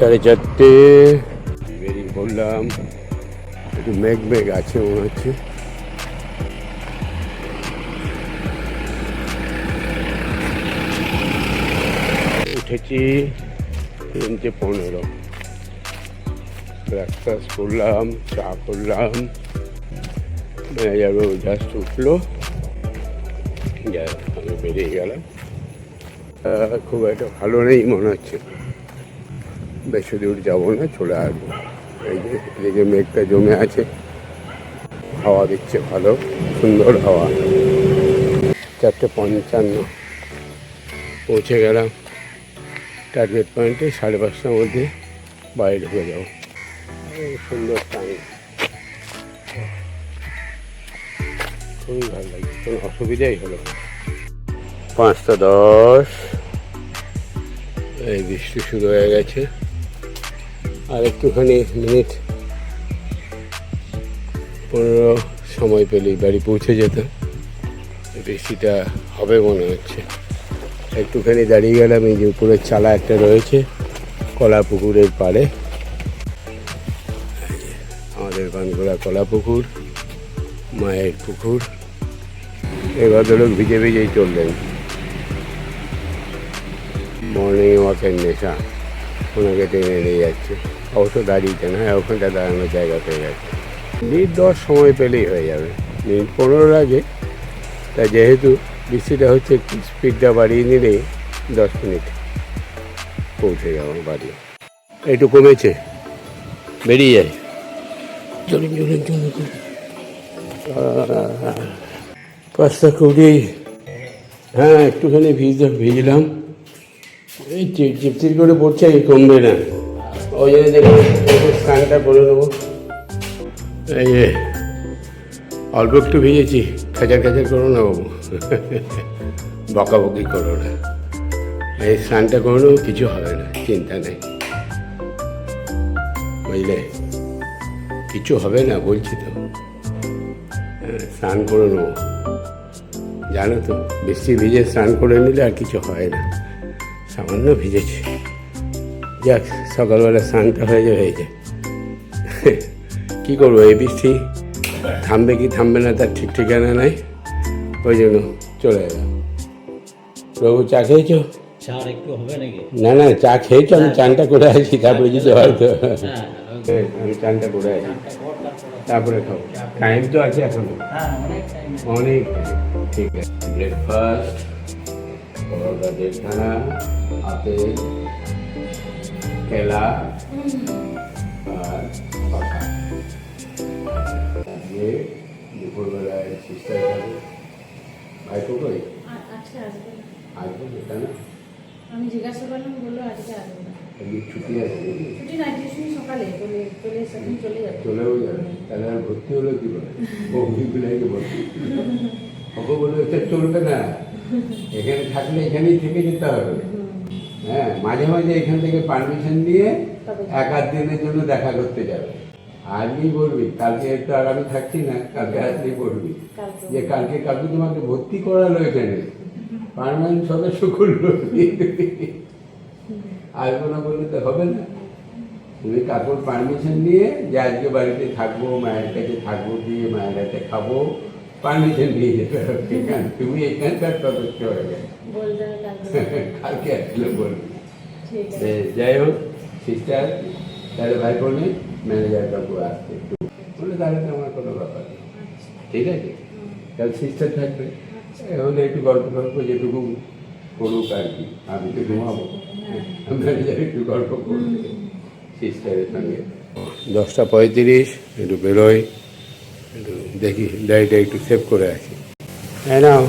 4:30 বেরিয়ে পড়লাম। একটু মেঘ আছে মনে হচ্ছে। উঠেছি 3:15। ব্রেকফাস্ট করলাম, চা করলাম। ম্যানেজারও জাস্ট উঠলো, আমি বেরিয়ে গেলাম। খুব একটা ভালো নেই মনে হচ্ছে, বেশি দূর যাবো না, চলে আসবো। এই যে এদিকে মেঘটা জমে আছে, হাওয়া দিচ্ছে ভালো, সুন্দর হাওয়া। 4:55 পৌঁছে গেলাম টার্গেট পয়েন্টে। 5:30টার মধ্যে বাইরে ঢুকে যাবো। সুন্দর টাইম, খুবই ভালো লাগছে, কোনো অসুবিধাই হলো। 5:10, এই বৃষ্টি শুরু হয়ে গেছে। আর একটুখানি মিনিট 15 সময় পেলেই বাড়ি পৌঁছে যেতাম। বৃষ্টিটা হবে মনে হচ্ছে। একটুখানি দাঁড়িয়ে গেলাম, এই যে উপরের চালা একটা রয়েছে কলা পুকুরের পাড়ে। আমাদের বানগোলা কলা পুকুর, মায়ের পুকুর। এই ভদ্রলোক ভিজে ভিজেই চললেন, মর্নিং ওয়াকের নেশা, ওনাকে টেনে নিয়ে যাচ্ছে। অবশ্য দাঁড়িয়েছেন, হ্যাঁ ওখানটা দাঁড়ানোর জায়গা পেয়ে গেছে। মিনিট 10 সময় পেলেই হয়ে যাবে, মিনিট 15 লাগে। তা যেহেতু বৃষ্টিটা হচ্ছে, একটু স্পিডটা বাড়িয়ে নিলেই 10 মিনিট পৌঁছে যাবো বাড়ি। একটু কমেছে, বেরিয়ে যায়। চলুন চলুন চলুন। 5:20, হ্যাঁ একটুখানি ভিজলাম। এই চিপচিপ করে পড়ছে, কমবে না। ওই জন্য দেখুন স্নানটা করে নেবো। এই যে অল্প একটু ভিজেছি, খাঁচার করো না বাবু, বকাবকি করো না। এই স্নানটা করে নেবো, কিছু হবে না, চিন্তা নেই, বুঝলে? কিছু হবে না বলছি তো। স্নান করে নেবো, জানো তো, বেশি ভিজে স্নান করে নিলে আর কিছু হয় না। সামান্য ভিজেছে, যাক সকালবেলা স্নানটা হয়ে যায়। কী করবো, এই বৃষ্টি থামবে কি থামবে না তার ঠিক ঠিকানা নাই, ওই জন্য চলে এলাম। প্রভু চা খেয়েছো? না না, চা খেয়েছো? আমি চানটা করে আছি, তারপরে যদি হয়তো আমি চানটা করে আছি, তারপরে খাবো। টাইম তো আছে এখনো, অনেক। ঠিক আছে, ব্রেকফাস্ট, পরোটা 1.5খানা, আপেল, কেলা আর পাখা দিয়ে দুপুরবেলায় সিস্টার যাবে। ভাইপো কই? আসবে কেন? আমি জিজ্ঞাসা করলাম, বললো আজকে আসবে না। ছুটি আছে? ছুটি না, টিউশন সকালে চলে যাবে। চলেও যাবে, তাহলে আর ভর্তি হলো কি করে? বউগুলোকে ভর্তি হবে বলে এটা চলবে না। এখানে থাকলে এখানেই থেকে যেতে হবে। হ্যাঁ, মাঝে মাঝে এখান থেকে পারমিশন দিয়ে 1-8 দিনের জন্য দেখা করতে যাবে। আজকেই বলবি, কালকে তো আর আমি থাকছি না, কালকে আসলেই বলবি যে কালকে তোমাকে ভর্তি করালো এখানে, পার্মানেন্ট সদস্য করলো। আসবো না বললে তো হবে না। তুমি কাকুর পারমিশন নিয়ে যে আজকে বাড়িতে থাকবো, মায়ের কাছে থাকবো, দিয়ে মায়ের কাছে খাবো, পারমিশন নিয়ে যেতে হবে। তুমি এখানকার সদস্য হয়ে গেলে কালকে আসলে বলবি। যাই হোক সিস্টার, তাহলে ভাই বোনে ম্যানেজার কাকু আসছে বলে, তাহলে তো আমার কোনো ব্যাপার নেই, ঠিক আছে? তাহলে সিস্টার থাকবে, হলে একটু গল্প যেটুকু করুক আর কি, আমি তো ঘুমাবো, ম্যানেজার একটু গল্প করবে সিস্টারের সঙ্গে। 10:35, একটু বেরোই, একটু দেখি ডায়েরিটা একটু সেভ করে আছি। হ্যাঁ নাও,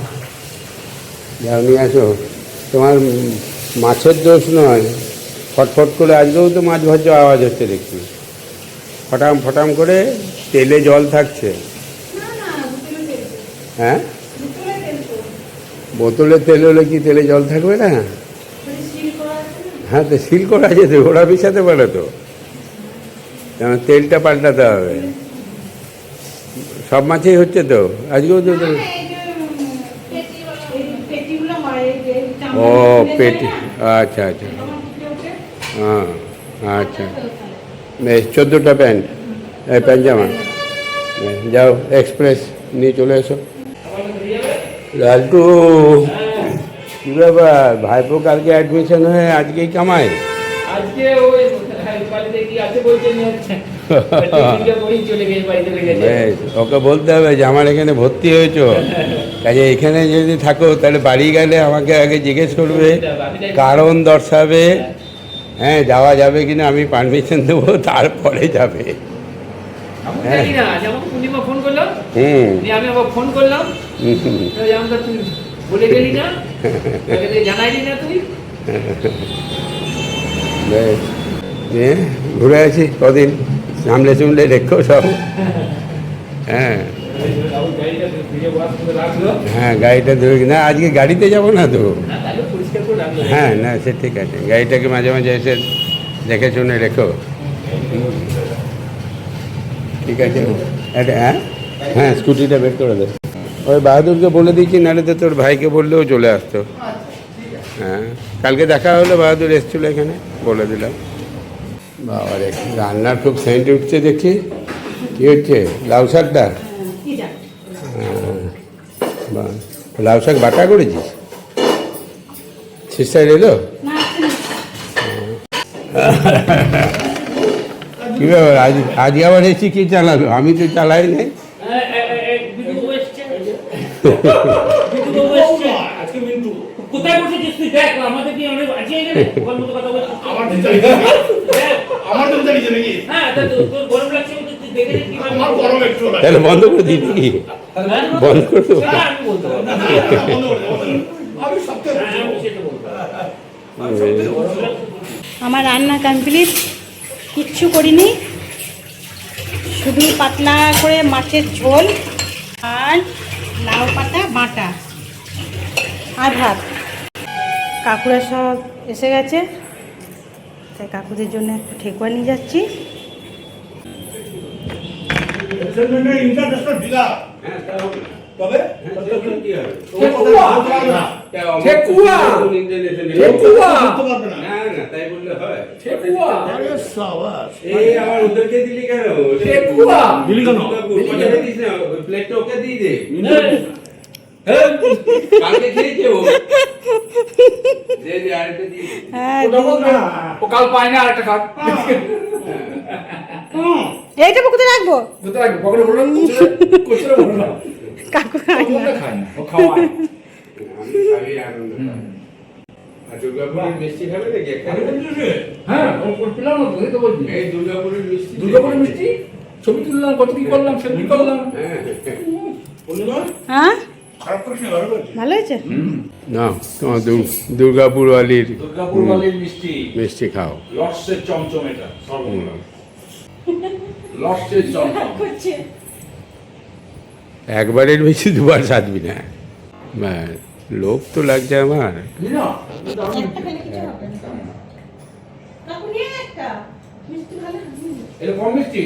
যাও নিয়ে আসো। তোমার মাছের দোষ নয়, ফটফট করে আজকেও তো মাছ ভাজা আওয়াজ হচ্ছে দেখছি, ফটাম ফটাম করে তেলে জল থাকছে। হ্যাঁ, বোতলে তেল হলে কি তেলে জল থাকবে না? হ্যাঁ, তো সিল করা আছে তো, ওরা মিশাতে পারে তো, যেমন তেলটা পাল্টাতে হবে। সব মাছেই হচ্ছে তো আজকেও তো। ও পেটি, আচ্ছা আচ্ছা, হ্যাঁ আচ্ছা বেশ 14টা প্যান্ট এই পায়জামা যাও এক্সপ্রেস নিয়ে চলে এসো লালটু কী ব্যাপার ভাইপো কালকে অ্যাডমিশন হয়ে আজকেই কামায় আজকে ওই বাড়িতে কি আছে বলছে নিয়ে বই চলে গেছে বাড়ি চলে গেছে বেশ ওকে বলতে হবে যে আমার এখানে ভর্তি হয়েছো কাজে এখানে যদি থাকো তাহলে বাড়ি গেলে আমাকে আগে জিজ্ঞেস করবে কারণ দর্শাবে হ্যাঁ যাওয়া যাবে কিনা আমি পারমিশন দেবো তারপরে যাবে আমি জানি না আজ আমাকে পূর্ণিমা ফোন করলো হুম নিয়ে আমি আবার ফোন করলাম হুম। আমাকে তুই বলে গেলি না আগে থেকে জানাইলি না তুই বেশ নিয়ে ঘুরে আছি কদিন সামলে চুমলে রেখো সব হ্যাঁ গাড়িটা ফিরে ওয়াশ করে রাখলো হ্যাঁ গাড়িটা ধরে না আজকে গাড়িতে যাবো না তো না তাহলে পরিষ্কার করে রাখলো হ্যাঁ না সে ঠিক আছে গাড়িটাকে মাঝে মাঝে এসে দেখে শুনে রেখো ঠিক আছে এটা হ্যাঁ হ্যাঁ স্কুটিটা বের করে দে ওই বাহাদুরকে বলে দিয়েছি নাহলে তো তোর ভাইকে বললেও চলে আসতো হ্যাঁ কালকে দেখা হলো বাহাদুর এসেছিলো এখানে বলে দিলাম বাবা রে রান্নার খুব সেন্ট উঠছে দেখি কী হচ্ছে লাউ শাকটা কি জানো বাহ, লাউ শাক বাটা করেছিস সিস্টার এলো না কী ব্যাপার আজকে আবার এসি কি চালালো আমি তো চালাই নাই কোথায় বসেছিস তুই দেখ আমাদের কি অনেক আছে এখানে ওর মতো কথা বলছিস আমার তো জানিস নাকি হ্যাঁ তা তোর গরম লাগছে বলতে তুই দেখে নে কিভাবে আমার গরম একটু লাগে তাহলে বন্ধ করে দিই নাকি হ্যাঁ? বন্ধ করে দেবো হ্যাঁ, আমি বলতে পারবো। বন্ধ করে দে, বন্ধ করে দে। আমি সত্যি হ্যাঁ, আমি সেটা বলতে পারবো। আমার রান্না কমপ্লিট, কিচ্ছু করিনি, শুধু পাতলা করে মাছের ঝোল আর লাউ পাতা বাটা আর ভাত। কাকুরা সব এসে গেছে, তাই কাকুদের জন্য একটু ঠেকুয়া নিয়ে যাচ্ছি। ইন্টারন্যাশনাল দিলা তবে ঠেকুয়া! ঠেকুয়া! ঠেকুয়া! বুঝতে পারবে না না না তাই বললে হয় ঠেকুয়া! আরে সাবাস এই আমার ওদেরকে দিলি কেন ঠেকুয়া! দিলি কেন? প্লেটটা ওকে দিয়ে দে হ্যাঁ, কালকে খেয়েছে ও দে দে আরেকটা দিয়ে দে। হ্যাঁ, ওটা বল না। ও কাল পায় না আরেকটা খাক এইটা পুকুরে রাখবো। কোথায় রাখবো? পকেটে ভরলাম, কোচরে ভরলাম। কাকু খায় না। ওটা খায় না, ও খাওয়ায়। আমি খাবি আনন্দ পাবো। আর দুর্গাপুরের মিষ্টি খাবে নাকি একটা? হ্যাঁ, ওর পেলাম না তো, এই তো বলছি। এই দুর্গাপুরের মিষ্টি দুর্গাপুরের মিষ্টি, ছবি তুললাম, কত কি করলাম, সেলফি করলাম। হ্যাঁ পূর্ণিমা হ্যাঁ, খারাপ করিস না, ভালো করিস। ভালো হয়েছে। না তোমার দুর্গাপুরওয়ালির দুর্গাপুর বালির মিষ্টি, মিষ্টি খাও লস্যের চমচম এটা, সর্বমঙ্গল। লস্যের চমচম। একবারের বেশি দুবার সাজবি না ব্যাস, লোভ তো লাগছে আমার বুঝলি না? একটা খেলে কিছু হবে না। কাকু নিয়ে আয় একটা। মিষ্টি ভালো হবে। এটা কম মিষ্টি?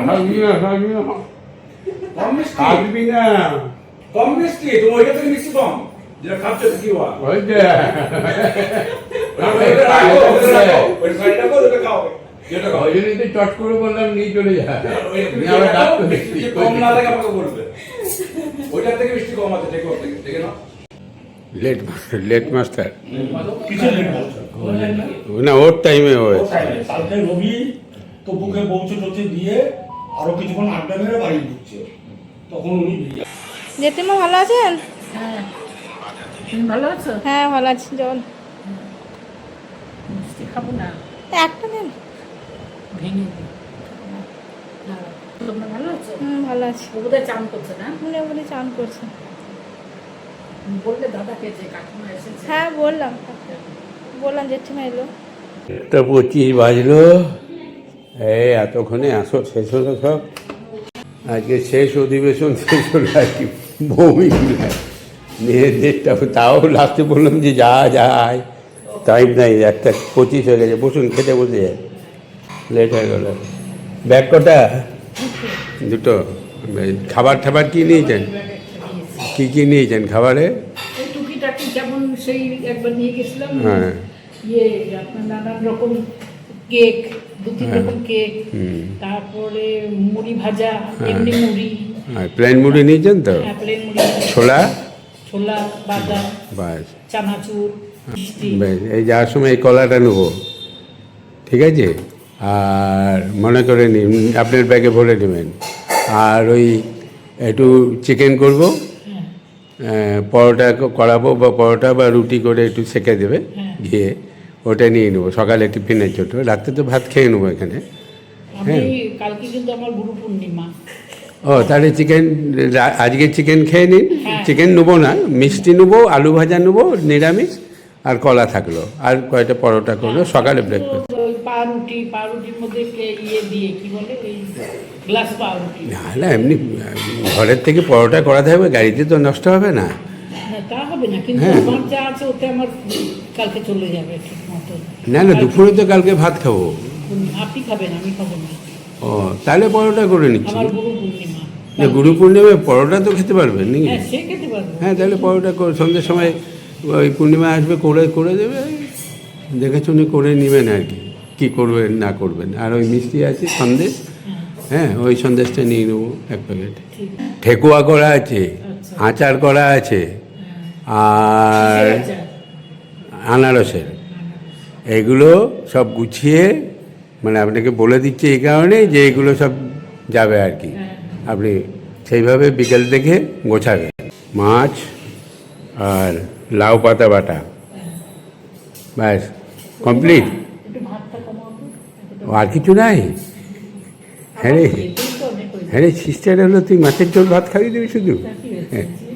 খাবি না খাবি না কম মিষ্টি? খাবি না কম মিষ্টি, তোমার ওইটা থেকে মিষ্টি কম। যেটা খাচ্ছ কি হওয়া? ওই যে ওইটা রাখো, ওইটা রাখো, ওইটা সাইড রাখো, ওইটা খাও। যেটা খাও। ওই জন্যই তো চট করে বললাম নিয়ে চলে যা তুমি নিয়ে আবার যেটা ডাক খাও, তো মিষ্টি যে কম না লাগে আমাকে বলবে। ওইটার থেকে মিষ্টি কম আছে, দেখো থেকে, দেখে নাও। লেট মাস্টার কিসের লেট বলছো? না ওর টাইমে হয়েছে কালকে রবি তবুকে পৌঁছে টৌঁছে দিয়ে আরো কিছুক্ষণ আড্ডা মেরে বাড়ি ঢুকছে, তখন উনি বেরিয়ে জেঠিমা ভালো আছেন? হ্যাঁ, তুমি ভালো আছো? হ্যাঁ, ভালো আছি। জল মিষ্টি খাবো না, একটা নেন। ভেঙে দিই। দাঁড়াও। তোমরা ভালো আছো? ভালো আছি। ও বোধহয় চান করছে না? মনে বলে চান করছে। বললে দাদাকে যে কাকিমা এসেছে। হ্যাঁ, বললাম জেঠিমা এলো। তো 25 বাজলো এই এতক্ষণে আসো শেষ হলো সব আজকে শেষ অধিবেশন শেষ হলো আর কি বমি নিয়ে দেড়টা তাও লাস্টে বললাম যে যায় টাইম নাই 1:25 হয়ে গেছে বসুন খেতে বসে যায় লেট হয়ে গেল ব্যাগ কটা দুটো খাবার ঠাবার কি নিয়েছেন কি নিয়েছেন খাবারে ওই টুকিটাকি যেমন সেই একবার নিয়ে গেছিলাম না, হ্যাঁ ইয়ে আপনার নানান রকম কেক, 2-3 হ্যাঁ। রকম কেক, হুম। তারপরে মুড়ি ভাজা, এমনি মুড়ি, আর প্লেন মুড়ি নিয়েছেন তো? প্লেন মুড়ি, ছোলা? ছোলা, বাদাম, বাস, চানাচুর, মিষ্টি। বেশ। এই যাওয়ার সময় এই কলাটা নেবো, ঠিক আছে? আর মনে করে নিন আপনার ব্যাগে ভরে নেবেন। আর ওই একটু চিকেন করবো, পরোটা করাবো, বা পরোটা বা রুটি করে একটু সেঁকে দেবে ঘিয়ে, ওটা নিয়ে নেবো সকালে টিফিনের ছোটো। রাত্রে তো ভাত খেয়ে নেবো এখানে। আমি কালকে কিন্তু আমার গুরু পূর্ণিমা। ও তাহলে চিকেন, আজকে চিকেন খেয়ে নিন। হ্যাঁ। চিকেন নেবো না, মিষ্টি নেবো, আলু ভাজা নেবো নিরামিষ, আর কলা থাকলো, আর কয়টা পরোটা করলো সকালে ব্রেকফাস্ট। ওই পাউরুটির মধ্যে ইয়ে দিয়ে কি বলে, ওই গ্লাস পাউরুটি। না না, এমনি ঘরের থেকে পরোটা করা থাকবে, গাড়িতে তো নষ্ট হবে না। না, তা হবে না, কিন্তু হ্যাঁ। আমার যা আছে ওতে আমার কালকে চলে যাবে ঠিক মতো। না না, দুপুরে তো কালকে ভাত খাবো। আপনি খাবেন, আমি খাবো না। ও তাহলে পরোটা করে নিচ্ছি। আমার গুরু পূর্ণিমা। না, গুরু পূর্ণিমায় পরোটা তো খেতে পারবেন নাকি? হ্যাঁ, সে খেতে পারবো। হ্যাঁ, তাহলে পরোটা সন্ধ্যের সময় ওই পূর্ণিমা আসবে, করে দেবে, দেখে শুনে করে নেবেন আর কি, কী করবেন না করবেন। আর ওই মিষ্টি আছে সন্দেশ, হ্যাঁ ওই সন্দেশটা নিয়ে নেবো 1 প্যাকেট। ঠিক। ঠেকুয়া করা আছে, আচ্ছা। আচার করা আছে, আর আচ্ছা। আনারসের, এগুলো সব গুছিয়ে, মানে আপনাকে বলে দিচ্ছি এই কারণে যে এগুলো সব যাবে আর কি। আপনি সেইভাবে বিকেল থেকে গোছাবেন। মাছ আর লাউ পাতা বাটা, ব্যাস কমপ্লিট। একটু ভাতটা কমাবো। আর কিছু নাই? হ্যাঁ রে, এটাই তো অনেক হয়েছে। হ্যাঁ রে, সিস্টার হলো তুই মাছের ঝোল ভাত খাইয়ে দিবি শুধু? তা কি হয়েছে?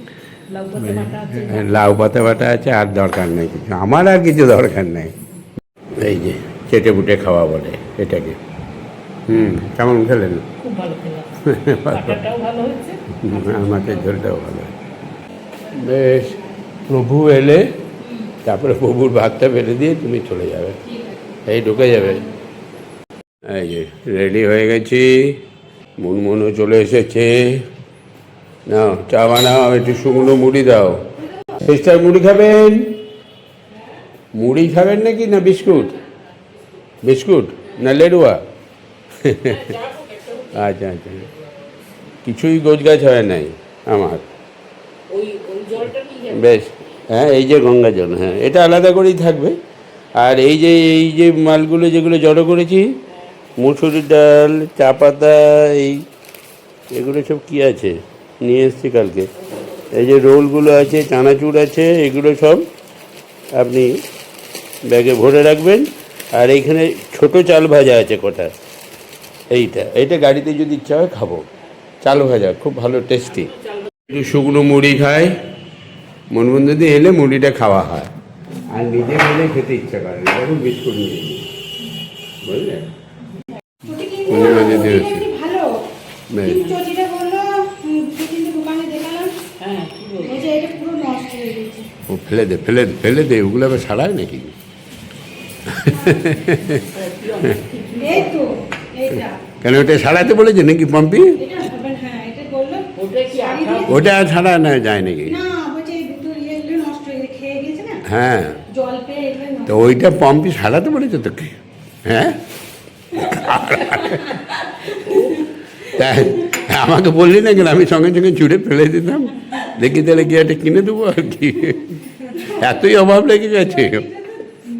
লাউ পাতা বাটা আছে। লাউ পাতা বাটা আছে, আর দরকার নেই কিছু, আমার আর কিছু দরকার নেই। এই যে চেটে বুটে খাওয়া বলে এটাকে। কেমন খেলেন? খুব ভালো খেলাম। বাটাটাও ভালো হয়েছে। আর মাছের ঝোলটাও ভালো। বেশ, প্রভু এলে তারপরে প্রভুর ভাতটা ফেলে দিয়ে তুমি চলে যাবে, এই ঢুকে যাবে। এই যে রেডি হয়ে গেছি, মুনমুনও চলে এসেছে। নাও চা বানাও, একটু শুকনো মুড়ি দাও। সিস্টার মুড়ি খাবেন? মুড়ি খাবেন নাকি না বিস্কুট? বিস্কুট না লেডুয়া? আচ্ছা আচ্ছা, কিছুই গোছগাছ হয় নাই আমার। ওই জলটা নিয়ে যাবে। বেশ, হ্যাঁ এই যে গঙ্গা জল, হ্যাঁ এটা আলাদা করেই থাকবে। আর এই যে মালগুলো যেগুলো জড়ো করেছি, মুসুরির ডাল, চা পাতা, এগুলো সব কি আছে নিয়ে এসেছি কালকে। এই যে রোলগুলো আছে, চানাচুর আছে, এগুলো সব আপনি ব্যাগে ভরে রাখবেন। আর এইখানে ছোট চাল ভাজা আছে কটা, এইটা গাড়িতে যদি ইচ্ছা হয় খাবো। চাল ভাজা খুব ভালো টেস্টি। একটু শুকনো মুড়ি খায়, মনমন যদি এলে মুড়িটা খাওয়া হয়, আর নিজে খেতে ইচ্ছা করে না, এখন বিস্কুট নিয়ে নিই, বুঝলেন? পূর্ণিমা দিদি হচ্ছে ভালো বেশ। কিন্তু চটিটা বললো, 2-3টে দোকানে দেখালাম, হ্যাঁ, কি বলবো? বলছে এটা পুরো নষ্ট হয়ে গেছে। ও ফেলে দে, ওগুলো আবার সারায় নাকি? এই তো এইটা, কেন ওটা সারাতে বলেছে নাকি পম্পি? এটা হবে, হ্যাঁ এটা বললো। ওটা কি শাড়ি আঠা? দিয়ে- ওটা ছাড়া না যায় নাকি? না, বলছে এই দুটো ইয়েগুলো নষ্ট হয়ে খেয়ে গেছে না, হ্যাঁ, জল পেয়ে এগুলো নষ্ট। তো ওইটা পম্পি সারাতে বলেছে তোকে? হ্যাঁ, তাই আমাকে বললি না কেন? আমি সঙ্গে সঙ্গে চুড়ে ফেলে দিতাম, দেখি তাহলে কি একটা কিনে দেবো আর কি। এতই অভাব লেগে গেছে।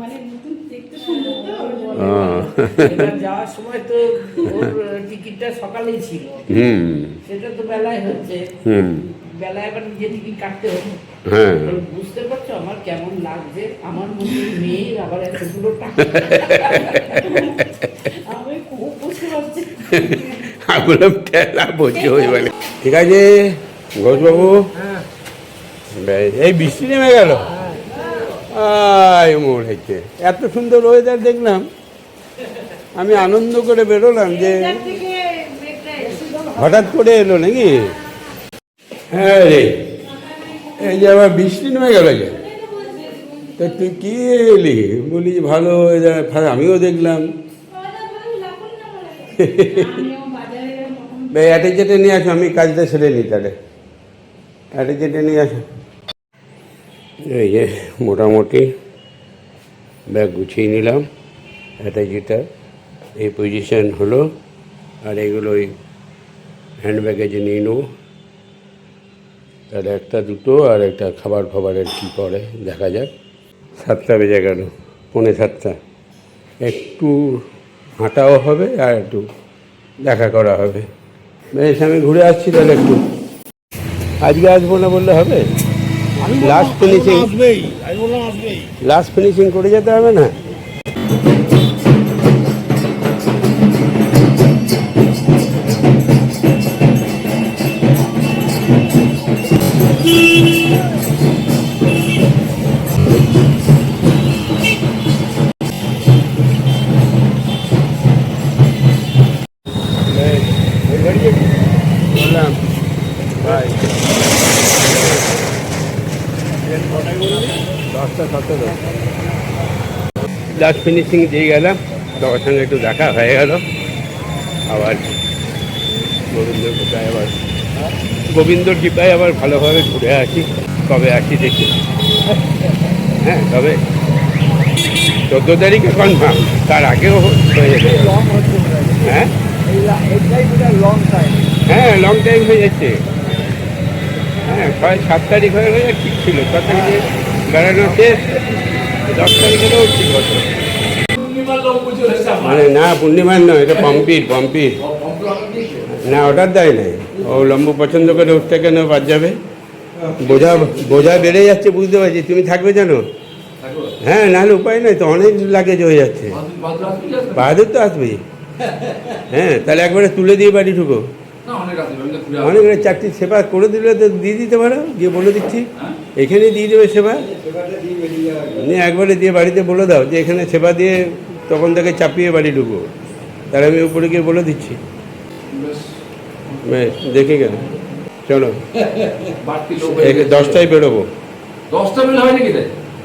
মানে নতুন দেখতে সুন্দর তো, ও, এবার যাওয়ার সময় তো ওর টিকিটটা সকালেই ছিল, সেটা তো বেলায় হচ্ছে। বেলায় আবার নিজে টিকিট কাটতে হতো। হ্যাঁ, এবার বুঝতে পারছো আমার কেমন লাগছে, আমার মধ্যে মেয়ের আবার এতগুলো টাকা। আমি খুব বুঝতে পারছি। আমি বললাম ঠেলা বলছে ওই বলে। ঠিক আছে ঘোষবাবু, এই বৃষ্টি নেমে গেল, মোড় হয়েছে। এত সুন্দর ওয়েদার দেখলাম, আমি আনন্দ করে বেরোলাম যে এটার থেকে মেঘটা এসে হঠাৎ করে এলো নাকি। হ্যাঁ রে, এই যে আবার বৃষ্টি নেমে গেল যে, তা তুই কি এলি? বলি যে ভালো ওয়েদার, আমিও দেখলাম। আমিও বাজারে প্রথম অ্যাটে যেটে নিয়ে আসো, আমি কাজটা সেরে নিই তাহলে। অ্যাটে যেটে নিয়ে আসো। এই যে মোটামুটি ব্যাগ গুছিয়ে নিলাম, অ্যাটে যেটা এই পজিশন হলো, আর এগুলো ওই হ্যান্ডব্যাগে যে নিয়ে নেবো। তাহলে একটা দুটো আর একটা খাবার ফাবারের কী করে দেখা যাক। 7টা বেজে গেল, 6:45। একটু হাঁটাও হবে আর একটু দেখা করা হবে। বেশ, আমি ঘুরে আসছি তাহলে একটু। আজকে আসবো না বললে হবে? লাস্ট ফিনিশিং, আমি বললাম আসবেই। লাস্ট ফিনিশিং করে যেতে হবে না? বললাম ভাই 10:17 লাস্ট ফিনিশিং দিয়ে গেলাম। সবার সঙ্গে একটু দেখা হয়ে গেল। আবার গোবিন্দর কৃপায় আবার ভালোভাবে ঘুরে আসি। কবে আসি দেখি। হ্যাঁ, তবে 14 তারিখে কনফার্ম, তার আগেও হয়ে যাবে। হ্যাঁ হ্যাঁ, লং টাইম হয়ে যাচ্ছে। হ্যাঁ, 7 তারিখ হয়ে গেলে ঠিক ছিল। 6 তারিখে বেড়ানো শেষ, 10 তারিখেও ঠিক হতো। মানে না, পূর্ণিমার নয়, এটা পম্পির। না, অর্ডার দেয় নাই। ও লম্বু পছন্দ করে ওর থেকে কেন বাদ যাবে। বোঝা বেড়ে যাচ্ছে, বুঝতে পারছি। তুমি থাকবে জানো? হ্যাঁ, নাহলে উপায় নয় তো, অনেক লাগেজ হয়ে যাচ্ছে। বাহাদুর তো আসবেই। হ্যাঁ, তাহলে একবারে তুলে দিয়ে বাড়ি ঢুকো। অনেক 4টি সেবা করে দিলে তো দিয়ে দিতে পারো, গিয়ে বলে দিচ্ছি এখানে দিয়ে দেবে সেবা। নিয়ে একবারে দিয়ে বাড়িতে বলে দাও যে এখানে সেবা দিয়ে তখন থেকে চাপিয়ে বাড়ি ঢুকো। তাহলে আমি উপরে গিয়ে বলে দিচ্ছি। দেখে গেল, চলো 10টায় বেরোবো।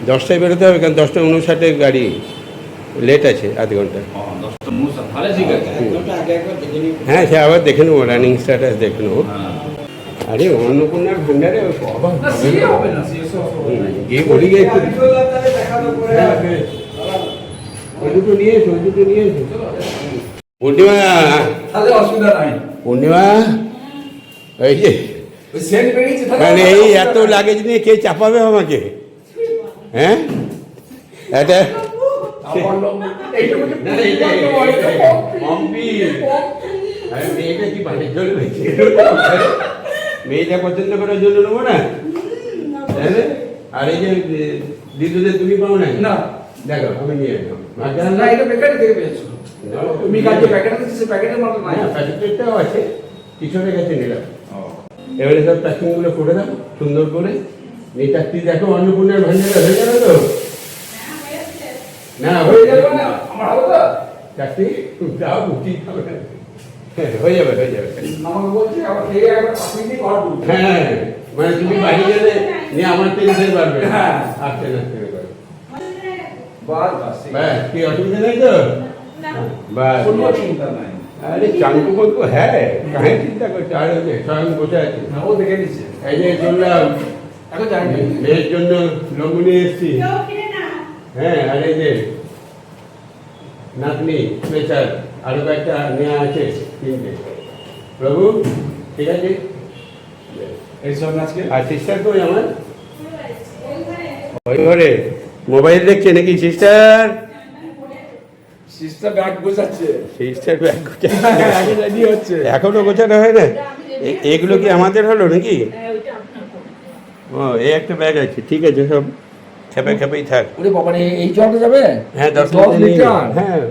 10টায় বেরোতে হবে, কারণ 10:59 গাড়ি লেট আছে, আধ ঘন্টা। হ্যাঁ, সে আবার দেখে নেবো, রানিং স্ট্যাটাস দেখে নেবো। আরে অন্নপূর্ণার ভান্ডারে গিয়ে বলি গিয়ে ওই দুটো নিয়ে এসো, পূর্ণিমা। পূর্ণিমা, এই যে মানে এই এত লাগেজ নিয়ে কে চাপাবে আমাকে? হ্যাঁ, এটা মেয়েটা পছন্দ করার জন্য নেবো না। আর এই যে দিদুদের তুমি পাও না? দেখো, আমি নিয়ে এলাম। প্যাকেটটাও আছে, পিছনে কাছে নিলাম। এবারে সব প্যাকিংগুলো করে দাও সুন্দর করে। এই 4টি দেখো, অন্নপূর্ণার ভান্ডারে হয়ে গেল তো? না, হয়ে যাবে না, আমার হবে তো 4টি। যাও, বুঝি হয়ে যাবে। হ্যাঁ, মানে তুমি বাড়ি গেলে নিয়ে আমার টেনশন বাড়বে। হ্যাঁ, আসতে কি অসুবিধা নেই তো? अरे चांकू को तो है, कहीं चिंता करते? আর ওই যে স্বয়ং বসে আছে, ও দেখে নিচ্ছে। এই যে চললাম, এখন যাই মেয়ের জন্য লঙ্গু নিয়ে এসেছি। হ্যাঁ, আর এই যে নাতনি স্পেশাল আরো কয়েকটা নেওয়া আছে, 3টে। প্রভু, ঠিক আছে। এই সব আজকে। আর সিস্টার কই আমার? ওই ঘরে মোবাইল দেখছে নাকি সিস্টার? সিস্টার ব্যাগ গোছাচ্ছে। সিস্টার ব্যাগ গোছাচ্ছে, এখনো গোছানো হয় না। এগুলো কি আমাদের হলো নাকি? ও, এই একটা ব্যাগ আছে, ঠিক আছে, সব খেপেই থাক। ওরে বাবা রে, এই জলটা যাবে? হ্যাঁ, 10 লিটার। হ্যাঁ,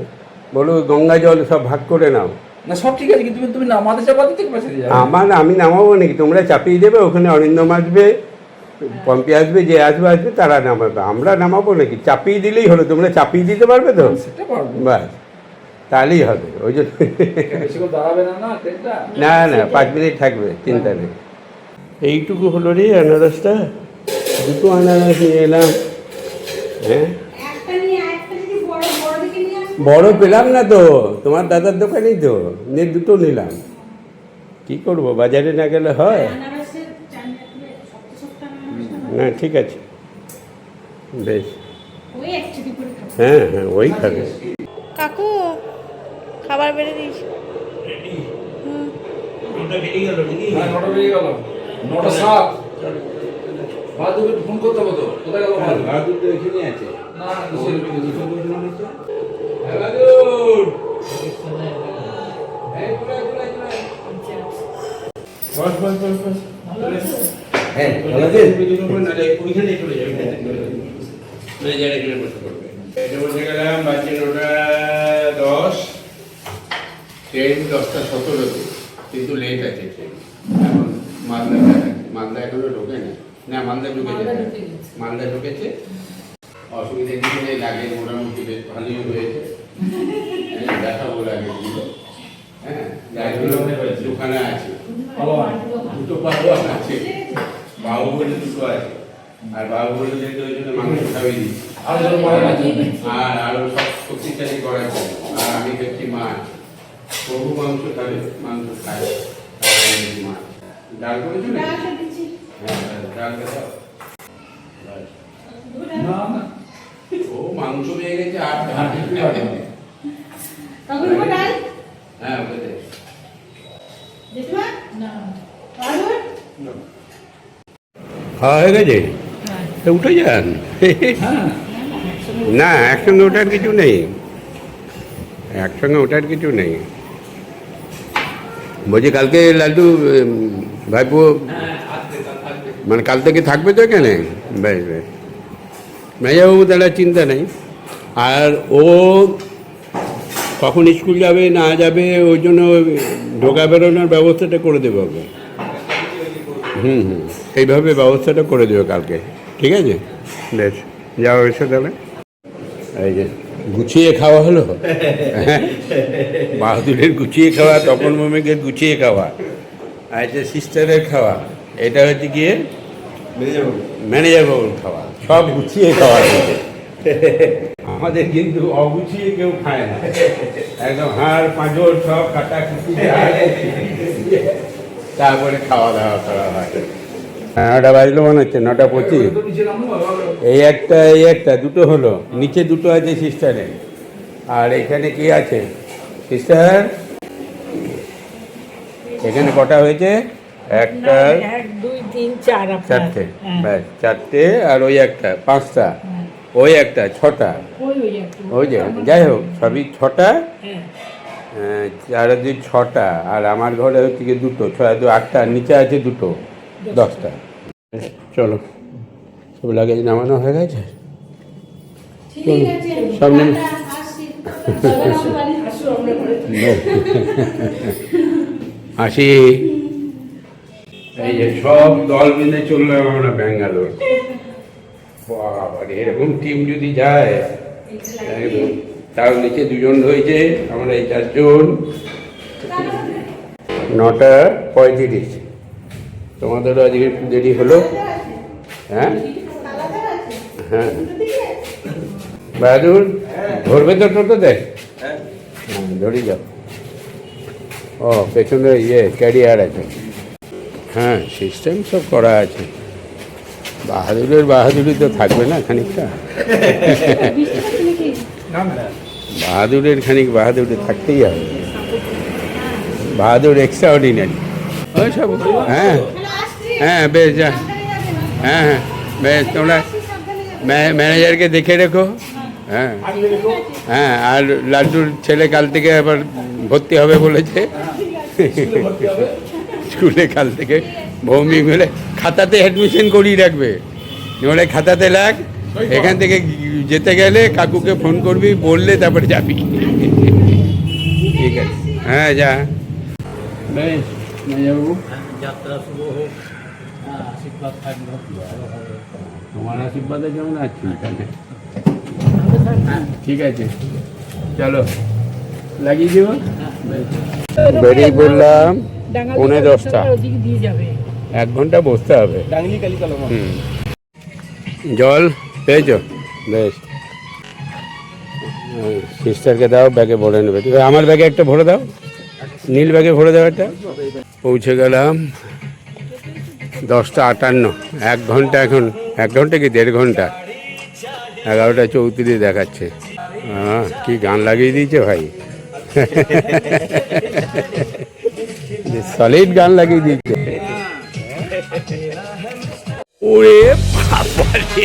বলো গঙ্গা জল সব ভাগ করে নাও। না, সব ঠিক আছে, কিন্তু তুমি নামাতে চাপাতে ঠিক আছে। আমি নামাবো নাকি? তোমরা চাপিয়ে দেবে, ওখানে অরিন্দম আসবে, পম্পি আসবে, যে আসবে তারা নামাবে। আমরা নামাবো নাকি? চাপিয়ে দিলেই হলো। তোমরা চাপিয়ে দিতে পারবে তো? বাস, তাহলেই হবে। ওই জন্য না 5 মিনিট থাকবে, চিন্তা নেই। এইটুকু হলো রে আনারসটা। 2টো আনারস নিয়ে এলাম। হ্যাঁ, বড় পেলাম না তো, তোমার দাদার দোকানেই তো, 2টো নিলাম। কি করব, বাজারে না গেলে হয়? না, ঠিক আছে, বেশ। হ্যাঁ, ওই খাবে। কাকু, খাবার বেড়ে দিস। ওটা বেরিয়ে গেল নাকি? হ্যাঁ, 9টা বেরিয়ে গেল। 9টা 7। বাহাদুরকে ফোন করতে হবে তো। কোথায় গেল বাহাদুর? বাহাদুর তো এখানে আছে। না, ওখানে কিসের- কিছু বলছে মনে হচ্ছে? হ্যাঁ, বাহাদুর! এই, কোথায়? বস, বস, বস, বস। হ্যাঁ, ভালো আছেন? নাহলে ওইখানেই চলে যাবে, ওইখানে চলে যাবে। ম্যানেজার এখানে বসে পড়বে। এটা বসে গেলাম, বাজছে 9টা 10। ট্রেন 10টা 17 কিন্তু লেট আছে ট্রেন। এখন মালদা এখনো ঢোকে না, মালদা ঢুকেছে। মালদা ঢুকেছে, অসুবিধা কিছু নেই, লাগে মোটামুটি বেশ ভালোই হয়েছে। দেখাবো লাগেগুলো। হ্যাঁ, লাগেগুলো দুখানা আছে, দুটো পালোয়ান আছে, বাহুবলী দুটো আছে। আর বাহুবলী যেহেতু ওই জন্য মাংস খাওয়াই দিচ্ছি, আর যেন মারা না যায়। আর আরো সব শক্তিশালী করার জন্য। আর আমি দেখছি মাছ, প্রভু মাংস খাবে, মাংস খায়, মাছ। ডাল করেছো না? হ্যাঁ, ডালটা দাও। ব্যাস। না, না। ও মাংস পেয়ে গেছে, আর হ্যাঁ, কিছু হ্যাঁ। হবে না। তখন ডাল হ্যাঁ, ওকে দে। জেঠিমা বাহাদুর খাওয়া হয়ে গেছে? তা উঠে যান। না, একসঙ্গে ওঠার কিছু নেই, একসঙ্গে ওঠার কিছু নেই। বলছি কালকে লাড্ডু ভাইপো মানে কাল থেকে থাকবে তো এখানে? বেশ বেশ, মেজাবাবু তাহলে চিন্তা নেই। আর ও কখন স্কুল যাবে না যাবে ওই জন্য ঢোকা বেরোনোর ব্যবস্থাটা করে দেবে ওকে। হুম, এইভাবে ব্যবস্থাটা করে দেবে কালকে, ঠিক আছে? বেশ, যাও এসে তাহলে। এই যে গুছিয়ে খাওয়া হলো, বাহাদুরের গুছিয়ে খাওয়া, তপন মমিকের গুছিয়ে খাওয়া, আর যে সিস্টারের খাওয়া, এটা হচ্ছে গিয়ে ম্যানেজার বাবুর খাওয়া, সব গুছিয়ে খাওয়া হয়েছে। আমাদের কিন্তু অগুছিয়ে কেউ খায় না, একদম হাড় পাঁজর সব কাটাকুটি তারপরে খাওয়া দাওয়া করা হয়। 9টা বাজলো মনে হচ্ছে, 9টা 25। তো নিচে নামো, আবার- এই একটা দুটো হলো, নিচে দুটো আছে সিস্টারের। আর এখানে কি আছে সিস্টার? এখানে কটা হয়েছে? একটা, 1 2 3 4 আপনার। 4টে, হ্যাঁ। ব্যাস 4টে, আর ওই একটা 5টা, ওই একটা 6টা, ওই একটা। ওই যে যাই হোক সবই 6টা, হ্যাঁ। 4 আর 2 6টা, আর আমার ঘরে হচ্ছে কি দুটো, 6 আর 2 8টা, নিচে আছে দুটো, 10টা। চলো, সব লাগেজ নামানো হয়ে গেছে, ঠিক আছে সব নেমে আসছি। আসো আমরা ঘরে। আসি। এই যে সব দল মিলে চললাম আমরা ব্যাঙ্গালোর। বাবারে, এরকম টিম যদি যায় একদম। তার নিচে 2জন হয়েছে, আমরা এই 4 জন। 9টা 35। তোমাদেরও আজকে একটু দেরি হলো। হ্যাঁ হ্যাঁ, বাহাদুর ধরবে তো টোটোতে? হ্যাঁ, ধরে যাও। ও পেছনে ক্যারিয়ার আছে। হ্যাঁ, সিস্টেম সব করা আছে। বাহাদুরি তো থাকবে না খানিকটা? বাহাদুরি থাকতেই হবে। বাহাদুর এক্সট্রা অর্ডিনারি। ওই সব, হ্যাঁ হ্যাঁ, বেশ যা। হ্যাঁ হ্যাঁ, বেশ, তোমরা ম্যানেজারকে দেখে রেখো। হ্যাঁ হ্যাঁ, আর লাড্ডুর ছেলে কাল থেকে আবার ভর্তি হবে বলেছে স্কুলে। কাল থেকে ভৌমিক হলে খাতাতে অ্যাডমিশন করিয়ে রাখবে, নইলে খাতাতে লাগ। এখান থেকে যেতে গেলে কাকুকে ফোন করবি, বললে তারপরে যাবি। ঠিক আছে, হ্যাঁ যা। বেশ, মেজাবাবু যাত্রা শুভ হোক, আশীর্বাদ থাকবে। তোমার আশীর্বাদে কেমন আছি এখানে? ঠিক আছে, চলো লাগিয়ে দেবো। বেরিয়ে পড়লাম 9:10। ওদিকে দিয়ে যাবে। 1 ঘন্টা বসতে হবে। হুম, জল পেয়েছো? বেশ, সিস্টারকে দাও, ব্যাগে ভরে নেবে। ঠিক আছে, আমার ব্যাগে একটা ভরে দাও, নীল ব্যাগে ভরে দাও একটা। পৌঁছে গেলাম 10টা 58। 1 ঘন্টা, এখন 1 ঘন্টা কি 1.5 ঘন্টা। 11টা 34 দেখাচ্ছে। কি গান লাগিয়ে দিয়েছে ভাই। সলিড গান লাগিয়ে দিচ্ছে। ওরে বাবারে,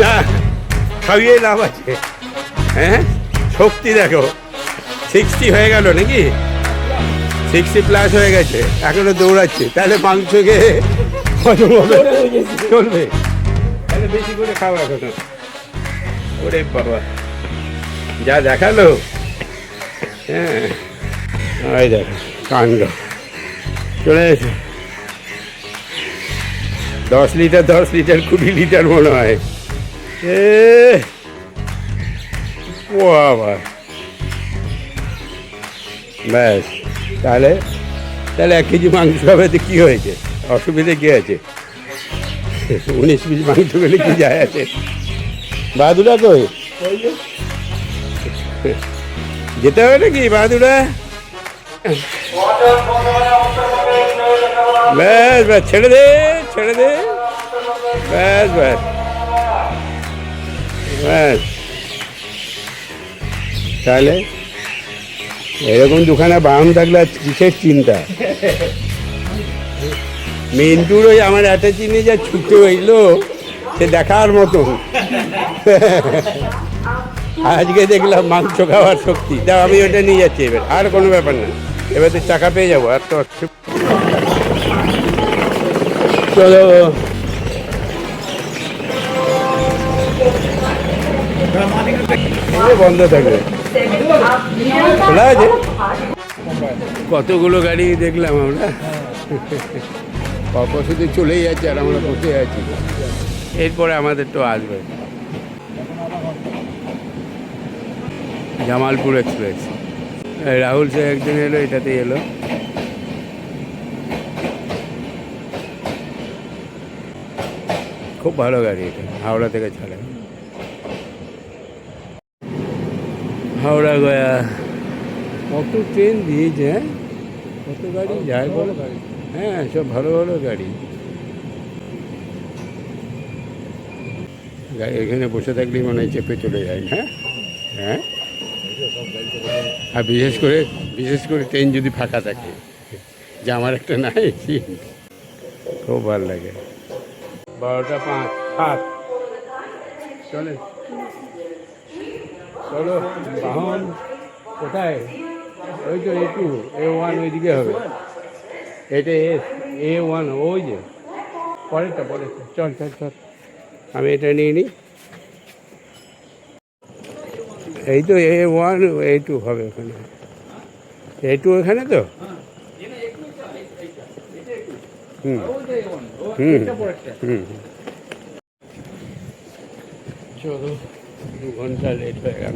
না খাইয়ে লাভ আছে। হ্যাঁ শক্তি দেখো, 60 হয়ে গেল নাকি, 60+ হয়ে গেছে, এখনো দৌড়াচ্ছে। তাহলে মাংস খেয়ে হজম হবে, চলবে। তাহলে বেশি করে খাও এখনো। ওরে বাবা যা দেখালো। হ্যাঁ ওই দেখো কাণ্ড চলে এসে 10 লিটার 20 লিটার মনে হয়। ও বাবা, ব্যাস। তাহলে 1 কেজি মাংস খাবে তো কী হয়েছে, অসুবিধে কী আছে? 19 পিস মাংস খেলে কি যায় আছে? বাহাদুরা কই, যেতে হবে নাকি বাহাদুরা? ব্যাস ব্যাস, ছেড়ে দে ছেড়ে দে, ব্যাস ব্যাস ব্যাস। তাহলে এরকম দুখানা বাম থাকলে আর কিসের চিন্তা? মিন্টুর ওই আমার একটা চিনি যা ছুটে হইলো, সে দেখার মতন। আজকে দেখলাম মাংস খাওয়ার শক্তি। দাও আমি ওটা নিয়ে যাচ্ছি এবার, আর কোনো ব্যাপার না, এবার তো টাকা পেয়ে যাবো। আর তো চলো বন্ধ থাকবে, খোলা আছে। কতগুলো গাড়ি দেখলাম আমরা, কত শুধু চলেই যাচ্ছে আর আমরা বসে আছি। এরপরে আমাদের তো আসবে জামালপুর এক্সপ্রেস। রাহুল সে একদিন এলো, এটাতে এলো। খুব ভালো গাড়ি এটা, হাওড়া থেকে ছাড়ে। হাওড়া গয়া কত ট্রেন দিয়েছে, হ্যাঁ কত গাড়ি যায় বলো। হ্যাঁ সব ভালো ভালো গাড়ি। এখানে বসে থাকলেই মনে হয় চেপে চলে যায়। হ্যাঁ হ্যাঁ, আর বিশেষ করে ট্রেন যদি ফাঁকা থাকে, যে আমার একটা নাই, খুব ভালো লাগে। 12টা 5 7 চলে। চলো বাহন কোথায়? ওই তো A2 A1 ওইদিকে হবে, এটা A1 ওই যে পরেরটা। চল চল চল, আমি এটা নিয়ে নিই। এই তো A1 A2 হবে ওখানে, A2 এখানে তো। হুম হুম হুম। চলো 2 ঘন্টা লেট হয়ে গেল,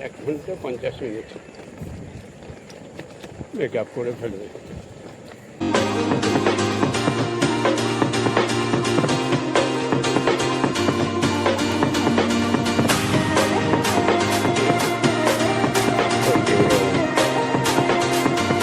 1 ঘন্টা 50 মিনিট মেকআপ করে ফেলবে।